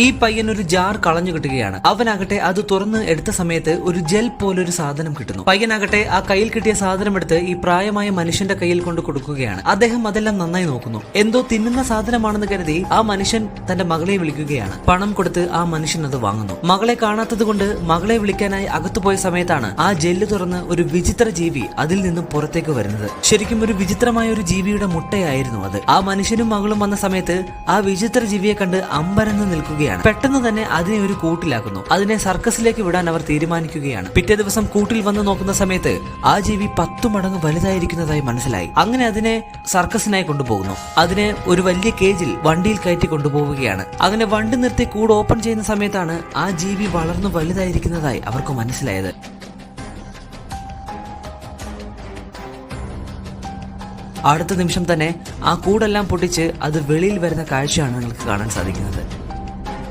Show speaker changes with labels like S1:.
S1: ഈ പയ്യൻ ഒരു ജാർ കളഞ്ഞു കിട്ടുകയാണ്. അവനാകട്ടെ അത് തുറന്ന് എടുത്ത സമയത്ത് ഒരു ജെൽ പോലൊരു സാധനം കിട്ടുന്നു. പയ്യനാകട്ടെ ആ കയ്യിൽ കിട്ടിയ സാധനം എടുത്ത് ഈ പ്രായമായ മനുഷ്യന്റെ കയ്യിൽ കൊണ്ട് കൊടുക്കുകയാണ്. അദ്ദേഹം അതെല്ലാം നന്നായി നോക്കുന്നു. എന്തോ തിന്നുന്ന സാധനമാണെന്ന് കരുതി ആ മനുഷ്യൻ തന്റെ മകളെ വിളിക്കുകയാണ്. പണം കൊടുത്ത് ആ മനുഷ്യൻ അത് വാങ്ങുന്നു. മകളെ കാണാത്തത് കൊണ്ട് മകളെ വിളിക്കാനായി അകത്തുപോയ സമയത്താണ് ആ ജെല്ല് തുറന്ന് ഒരു വിചിത്ര ജീവി അതിൽ നിന്നും പുറത്തേക്ക് വരുന്നത്. ശരിക്കും ഒരു വിചിത്രമായ ഒരു ജീവിയുടെ മുട്ടയായിരുന്നു അത്. ആ മനുഷ്യനും മകളും വന്ന സമയത്ത് ആ വിചിത്ര ജീവിയെ കണ്ട് അമ്പരന്ന് നിൽക്കുകയാണ്. പെട്ടെന്ന് തന്നെ അതിനെ ഒരു കൂട്ടിലാക്കുന്നു. അതിനെ സർക്കസിലേക്ക് വിടാൻ അവർ തീരുമാനിക്കുകയാണ്. പിറ്റേ ദിവസം കൂട്ടിൽ വന്ന് നോക്കുന്ന സമയത്ത് ആ ജീവി 10 മടങ്ങ് വലുതായിരിക്കുന്നതായി മനസ്സിലായി. അങ്ങനെ അതിനെ സർക്കസിനായി കൊണ്ടുപോകുന്നു. അതിനെ ഒരു വലിയ കേജിൽ വണ്ടിയിൽ കയറ്റി കൊണ്ടുപോവുകയാണ്. അങ്ങനെ വണ്ടി നിർത്തി കൂട് ഓപ്പൺ ചെയ്യുന്ന സമയത്താണ് ആ ജീവി വളർന്നു വലുതായിരിക്കുന്നതായി അവർക്ക് മനസ്സിലായത്. അടുത്ത നിമിഷം തന്നെ ആ കൂടെല്ലാം പൊട്ടിച്ച് അത് വെളിയിൽ വരുന്ന കാഴ്ചയാണ് നിങ്ങൾക്ക് കാണാൻ സാധിക്കുന്നത്.